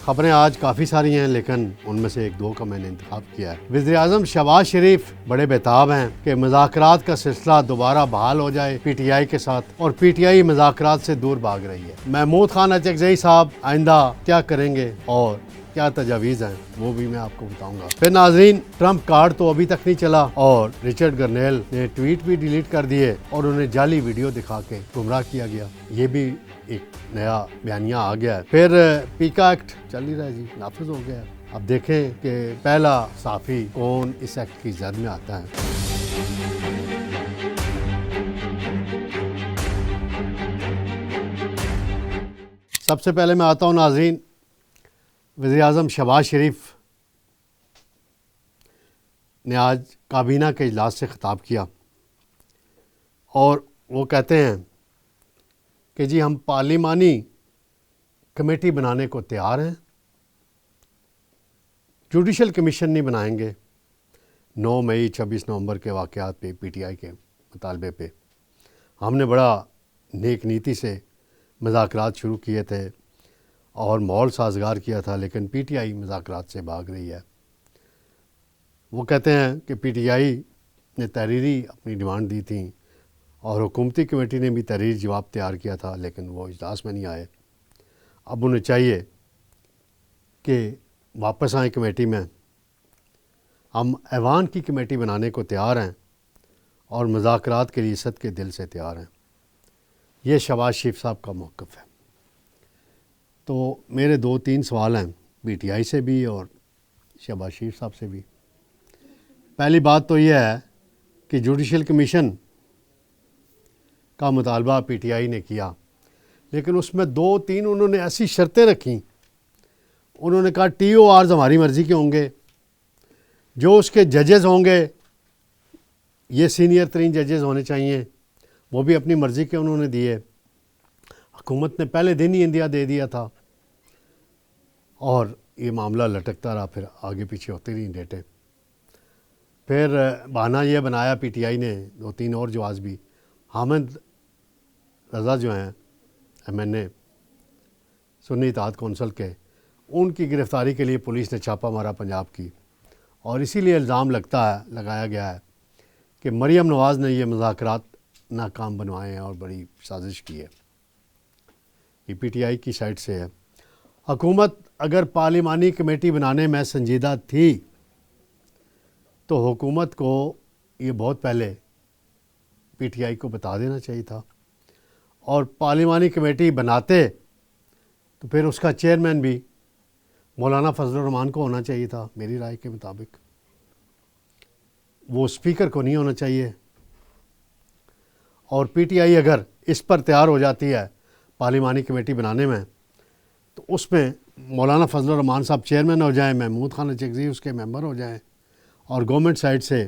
خبریں آج کافی ساری ہیں لیکن ان میں سے ایک دو کا میں نے انتخاب کیا ہے۔ وزیراعظم شہباز شریف بڑے بےتاب ہیں کہ مذاکرات کا سلسلہ دوبارہ بحال ہو جائے پی ٹی آئی کے ساتھ، اور پی ٹی آئی مذاکرات سے دور بھاگ رہی ہے۔ محمود خان اچکزئی صاحب آئندہ کیا کریں گے اور کیا تجاویز ہیں وہ بھی میں آپ کو بتاؤں گا۔ پھر ناظرین، ٹرمپ کارڈ تو ابھی تک نہیں چلا اور رچرڈ گرنیل نے ٹویٹ بھی ڈیلیٹ کر دیے اور انہیں جعلی ویڈیو دکھا کے گمراہ کیا گیا۔ یہ بھی ایک نیا بیانیہ آ گیا ہے۔ پھر پیکا ایکٹ چل ہی رہا ہے جی، نافذ ہو گیا ہے۔ اب دیکھیں کہ پہلا صحافی کون اس ایکٹ کی زد میں آتا ہے۔ سب سے پہلے میں آتا ہوں ناظرین، وزیراعظم شہباز شریف نے آج کابینہ کے اجلاس سے خطاب کیا اور وہ کہتے ہیں کہ جی ہم پارلیمانی کمیٹی بنانے کو تیار ہیں، جوڈیشل کمیشن نہیں بنائیں گے 9 مئی 26 نومبر کے واقعات پہ پی ٹی آئی کے مطالبے پہ۔ ہم نے بڑا نیک نیتی سے مذاکرات شروع کیے تھے اور ماحول سازگار کیا تھا، لیکن پی ٹی آئی مذاکرات سے بھاگ رہی ہے۔ وہ کہتے ہیں کہ پی ٹی آئی نے تحریری اپنی ڈیمانڈ دی تھیں اور حکومتی کمیٹی نے بھی تحریری جواب تیار کیا تھا، لیکن وہ اجلاس میں نہیں آئے۔ اب انہیں چاہیے کہ واپس آئیں کمیٹی میں۔ ہم ایوان کی کمیٹی بنانے کو تیار ہیں اور مذاکرات کے لیے صد کے دل سے تیار ہیں۔ یہ شہباز شریف صاحب کا موقف ہے۔ تو میرے 2-3 سوال ہیں پی ٹی آئی سے بھی اور شہباز شریف صاحب سے بھی۔ پہلی بات تو یہ ہے کہ جوڈیشل کمیشن کا مطالبہ پی ٹی آئی نے کیا، لیکن اس میں 2-3 انہوں نے ایسی شرطیں رکھیں۔ انہوں نے کہا ٹی او آرز ہماری مرضی کے ہوں گے، جو اس کے ججز ہوں گے یہ سینئر ترین ججز ہونے چاہیے، وہ بھی اپنی مرضی کے انہوں نے دیے۔ حکومت نے پہلے دن ہی اندیا دے دیا تھا اور یہ معاملہ لٹکتا رہا، پھر آگے پیچھے ہوتی رہی ڈیٹیں۔ پھر بہانہ یہ بنایا پی ٹی آئی نے 2-3 اور جواز بھی۔ حامد رضا جو ہیں ایم این اے سنی اتحاد کونسل کے، ان کی گرفتاری کے لیے پولیس نے چھاپہ مارا پنجاب کی، اور اسی لیے الزام لگایا گیا ہے کہ مریم نواز نے یہ مذاکرات ناکام بنوائے ہیں اور بڑی سازش کی ہے۔ یہ پی ٹی آئی کی سائٹ سے ہے۔ حکومت اگر پارلیمانی کمیٹی بنانے میں سنجیدہ تھی تو حکومت کو یہ بہت پہلے پی ٹی آئی کو بتا دینا چاہیے تھا، اور پارلیمانی کمیٹی بناتے تو پھر اس کا چیئرمین بھی مولانا فضل الرحمان کو ہونا چاہیے تھا۔ میری رائے کے مطابق وہ اسپیکر کو نہیں ہونا چاہیے۔ اور پی ٹی آئی اگر اس پر تیار ہو جاتی ہے پارلیمانی کمیٹی بنانے میں، تو اس میں مولانا فضل الرحمان صاحب چیئرمین ہو جائیں، محمود خان اچکزئی اس کے ممبر ہو جائیں، اور گورنمنٹ سائڈ سے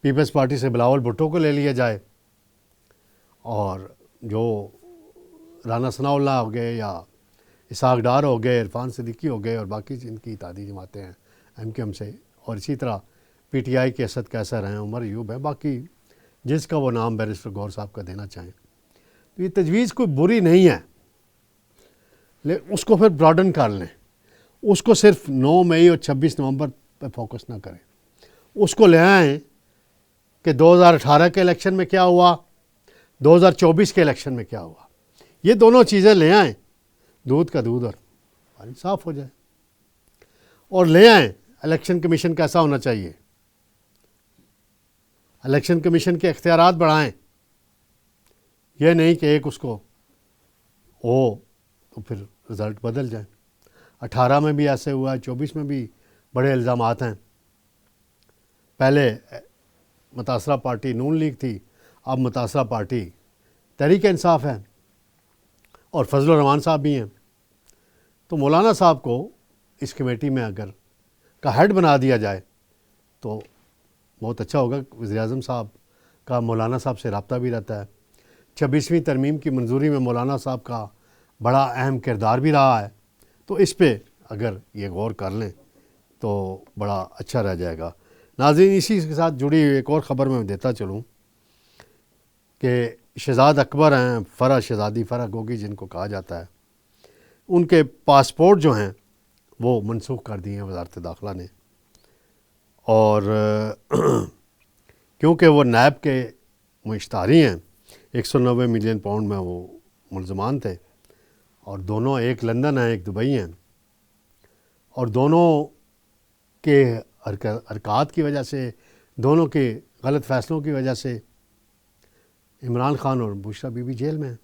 پیپلز پارٹی سے بلاول بھٹو کو لے لیا جائے، اور جو رانا ثناء اللہ ہو گئے یا اسحاق ڈار ہو گئے، عرفان صدیقی ہو گئے، اور باقی جن کی اتحادی جماعتیں ہیں ایم کیو ایم سے، اور اسی طرح پی ٹی آئی کے اسد کیسر ہیں، عمر ایوب ہے، باقی جس کا وہ نام بیرسٹر گور صاحب کا دینا چاہیں۔ تو یہ تجویز کوئی بری نہیں ہے، لیکن اس کو پھر براڈن کر لیں، اس کو صرف 9 مئی اور 26 نومبر پہ فوکس نہ کریں، اس کو لے آئیں کہ 2018 کے الیکشن میں کیا ہوا، 2024 کے الیکشن میں کیا ہوا، یہ دونوں چیزیں لے آئیں، دودھ کا دودھ اور پانی صاف ہو جائے، اور لے آئیں الیکشن کمیشن کیسا ہونا چاہیے، الیکشن کمیشن کے اختیارات بڑھائیں، یہ نہیں کہ ایک اس کو ہو تو پھر رزلٹ بدل جائیں۔ 18 میں بھی ایسے ہوا ہے، 24 میں بھی بڑے الزامات ہیں۔ پہلے متاثرہ پارٹی نون لیگ تھی، اب متاثرہ پارٹی تحریک انصاف ہے، اور فضل الرحمان صاحب بھی ہیں۔ تو مولانا صاحب کو اس کمیٹی میں اگر کا ہیڈ بنا دیا جائے تو بہت اچھا ہوگا۔ وزیراعظم صاحب کا مولانا صاحب سے رابطہ بھی رہتا ہے، 26ویں ترمیم کی منظوری میں مولانا صاحب کا بڑا اہم کردار بھی رہا ہے، تو اس پہ اگر یہ غور کر لیں تو بڑا اچھا رہ جائے گا۔ ناظرین، اسی کے ساتھ جڑی ہوئی ایک اور خبر میں دیتا چلوں کہ شہزاد اکبر ہیں، فرح شہزادی فرح گوگی جن کو کہا جاتا ہے، ان کے پاسپورٹ جو ہیں وہ منسوخ کر دی ہیں وزارت داخلہ نے، اور کیونکہ وہ نیب کے مشتری ہیں، 190 ملین پاؤنڈ میں وہ ملزمان تھے، اور دونوں ایک لندن ہیں ایک دبئی ہیں، اور دونوں کے حرکات کی وجہ سے، دونوں کے غلط فیصلوں کی وجہ سے عمران خان اور بشریٰ بی بی جیل میں ہیں۔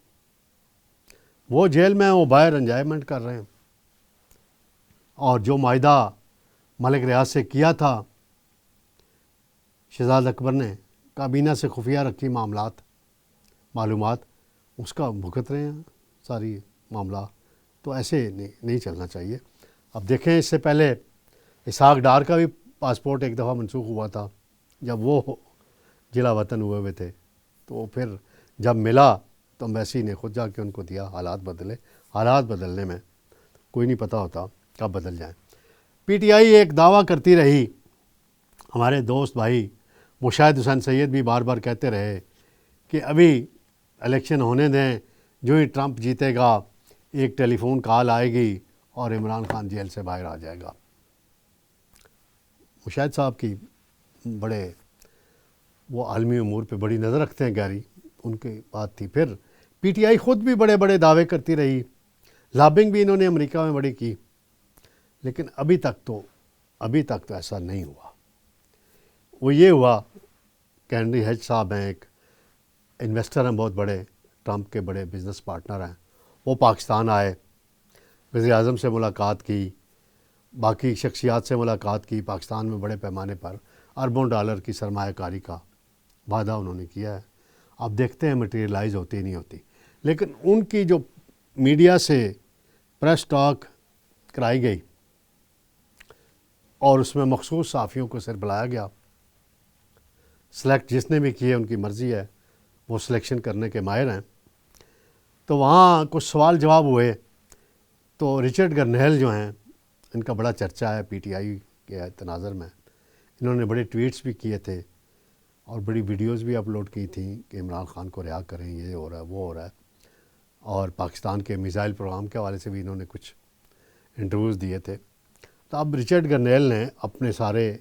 وہ جیل میں ہیں، وہ باہر انجوائمنٹ کر رہے ہیں، اور جو معاہدہ ملک ریاض سے کیا تھا شہزاد اکبر نے، کابینہ سے خفیہ رکھی معلومات، اس کا بھگت رہے ہیں ساری معاملہ۔ تو ایسے نہیں چلنا چاہیے۔ اب دیکھیں، اس سے پہلے اسحاق ڈار کا بھی پاسپورٹ ایک دفعہ منسوخ ہوا تھا جب وہ جلا وطن ہوئے تھے، تو پھر جب ملا تو امبیسی نے خود جا کے ان کو دیا، حالات بدلنے میں کوئی نہیں پتہ ہوتا کب بدل جائیں۔ پی ٹی آئی ایک دعویٰ کرتی رہی، ہمارے دوست بھائی مشاہد حسین سید بھی بار بار کہتے رہے کہ ابھی الیکشن ہونے دیں، جو ہی ٹرمپ جیتے گا ایک ٹیلی فون کال آئے گی اور عمران خان جیل سے باہر آ جائے گا۔ مشاہد صاحب کی بڑے وہ عالمی امور پہ بڑی نظر رکھتے ہیں گہری، ان کی بات تھی۔ پھر پی ٹی آئی خود بھی بڑے بڑے دعوے کرتی رہی، لابنگ بھی انہوں نے امریکہ میں بڑی کی، لیکن ابھی تک تو ایسا نہیں ہوا۔ وہ یہ ہوا کہ ہنری ہیج صاحب ہیں، ایک انویسٹر ہیں بہت بڑے، ٹرمپ کے بڑے بزنس پارٹنر ہیں، وہ پاکستان آئے، وزیر اعظم سے ملاقات کی، باقی شخصیات سے ملاقات کی، پاکستان میں بڑے پیمانے پر اربوں ڈالر کی سرمایہ کاری کا وعدہ انہوں نے کیا ہے۔ اب دیکھتے ہیں مٹیریلائز ہوتی نہیں ہوتی، لیکن ان کی جو میڈیا سے پریس ٹاک کرائی گئی اور اس میں مخصوص صحافیوں کو صرف بلایا گیا، سلیکٹ جس نے بھی کیے ان کی مرضی ہے، وہ سلیکشن کرنے کے ماہر ہیں، تو وہاں کچھ سوال جواب ہوئے۔ تو رچرڈ گرنیل جو ہیں، ان کا بڑا چرچا ہے پی ٹی آئی کے تناظر میں، انہوں نے بڑے ٹویٹس بھی کیے تھے اور بڑی ویڈیوز بھی اپلوڈ کی تھیں کہ عمران خان کو رہا کریں، یہ ہو رہا ہے وہ ہو رہا ہے، اور پاکستان کے میزائل پروگرام کے حوالے سے بھی انہوں نے کچھ انٹرویوز دیے تھے۔ تو اب رچرڈ گرنیل نے اپنے سارے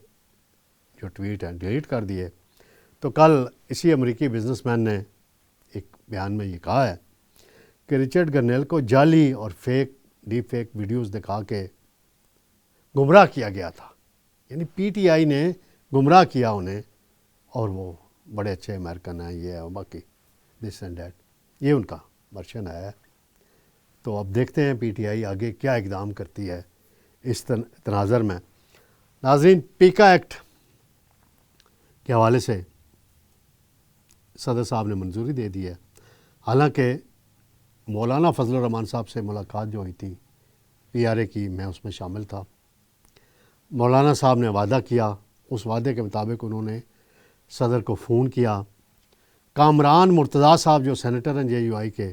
جو ٹویٹ ہیں ڈیلیٹ کر دیے۔ تو کل اسی امریکی بزنس مین نے ایک بیان میں یہ کہا ہے کہ رچرڈ گرنیل کو جعلی اور ڈیپ فیک ویڈیوز دکھا کے گمراہ کیا گیا تھا، یعنی پی ٹی آئی نے گمراہ کیا انہیں، اور وہ بڑے اچھے امریکن ہیں، یہ ہے باقی دس اینڈ دیٹ، یہ ان کا ورشن ہے۔ تو اب دیکھتے ہیں پی ٹی آئی آگے کیا اقدام کرتی ہے اس تناظر میں۔ ناظرین، پیکا ایکٹ کے حوالے سے صدر صاحب نے منظوری دے دی ہے، حالانکہ مولانا فضل الرحمان صاحب سے ملاقات جو ہوئی تھی پی آر اے کی، میں اس میں شامل تھا۔ مولانا صاحب نے وعدہ کیا، اس وعدے کے مطابق انہوں نے صدر کو فون کیا۔ کامران مرتضیٰ صاحب جو سینیٹر ہیں جے یو آئی کے،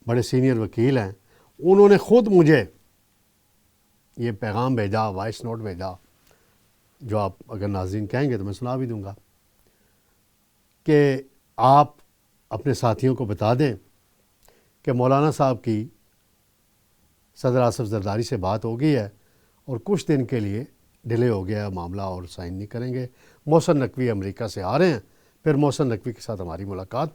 بڑے سینئر وکیل ہیں، انہوں نے خود مجھے یہ پیغام بھیجا، وائس نوٹ بھیجا، جو آپ اگر ناظرین کہیں گے تو میں سنا بھی دوں گا، کہ آپ اپنے ساتھیوں کو بتا دیں کہ مولانا صاحب کی صدر آصف زرداری سے بات ہو گئی ہے اور کچھ دن کے لیے ڈیلے ہو گیا ہے معاملہ، اور سائن نہیں کریں گے۔ محسن نقوی امریکہ سے آ رہے ہیں، پھر محسن نقوی کے ساتھ ہماری ملاقات،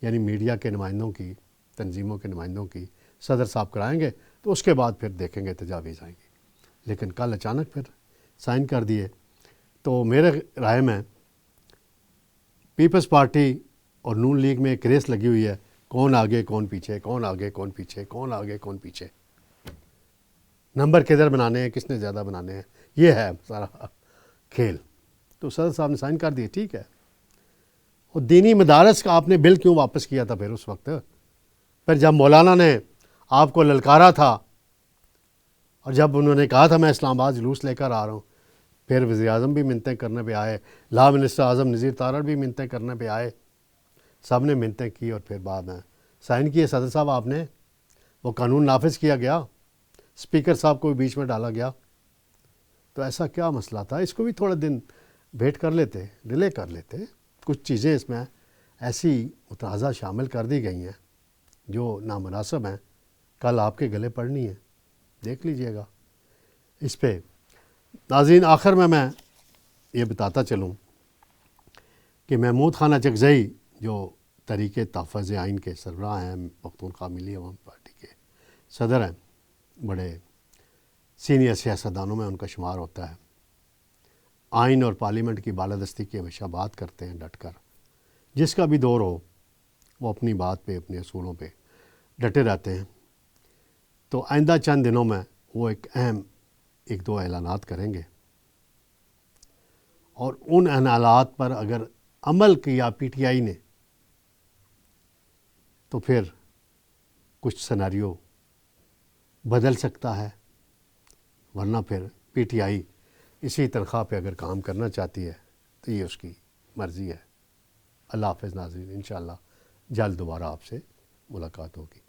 یعنی میڈیا کے نمائندوں کی، تنظیموں کے نمائندوں کی صدر صاحب کرائیں گے، تو اس کے بعد پھر دیکھیں گے تجاویز آئیں گی۔ لیکن کل اچانک پھر سائن کر دیے۔ تو میرے رائے میں پیپلز پارٹی اور نون لیگ میں ایک ریس لگی ہوئی ہے، کون آگے کون پیچھے، کون آگے کون پیچھے، کون آگے کون پیچھے، نمبر کدھر بنانے ہیں، کس نے زیادہ بنانے ہیں، یہ ہے سارا کھیل۔ تو صدر صاحب نے سائن کر دیے، ٹھیک ہے۔ اور دینی مدارس کا آپ نے بل کیوں واپس کیا تھا پھر اس وقت؟ پھر جب مولانا نے آپ کو للکارا تھا اور جب انہوں نے کہا تھا میں اسلام آباد جلوس لے کر آ رہا ہوں، پھر وزیر اعظم بھی منتیں کرنے پہ آئے، لا منسٹر اعظم نذیر تارڑ بھی منتیں کرنے پہ آئے، سب نے منتیں کی، اور پھر بعد میں سائن کیے صدر صاحب آپ نے، وہ قانون نافذ کیا گیا، اسپیکر صاحب کو بھی بیچ میں ڈالا گیا۔ تو ایسا کیا مسئلہ تھا؟ اس کو بھی تھوڑا دن ویٹ کر لیتے، ڈیلے کر لیتے۔ کچھ چیزیں اس میں ایسی متنازع شامل کر دی گئی ہیں جو نامناسب ہیں، کل آپ کے گلے پڑنی ہیں۔ دیکھ لیجئے گا اس پہ۔ ناظرین، آخر میں یہ بتاتا چلوں کہ محمود خان اچکزئی جو تحریک تحفظ آئین کے سربراہ ہیں، پختونخوا ملی عوام پارٹی کے صدر ہیں، بڑے سینئر سیاستدانوں میں ان کا شمار ہوتا ہے، آئین اور پارلیمنٹ کی بالادستی کی ہمیشہ بات کرتے ہیں ڈٹ کر، جس کا بھی دور ہو وہ اپنی بات پہ، اپنے اصولوں پہ ڈٹے رہتے ہیں۔ تو آئندہ چند دنوں میں وہ ایک دو اعلانات کریں گے، اور ان اعلانات پر اگر عمل کیا پی ٹی آئی نے تو پھر کچھ سیناریو بدل سکتا ہے، ورنہ پھر پی ٹی آئی اسی تنخواہ پہ اگر کام کرنا چاہتی ہے تو یہ اس کی مرضی ہے۔ اللہ حافظ ناظرین، انشاءاللہ جلد دوبارہ آپ سے ملاقات ہوگی۔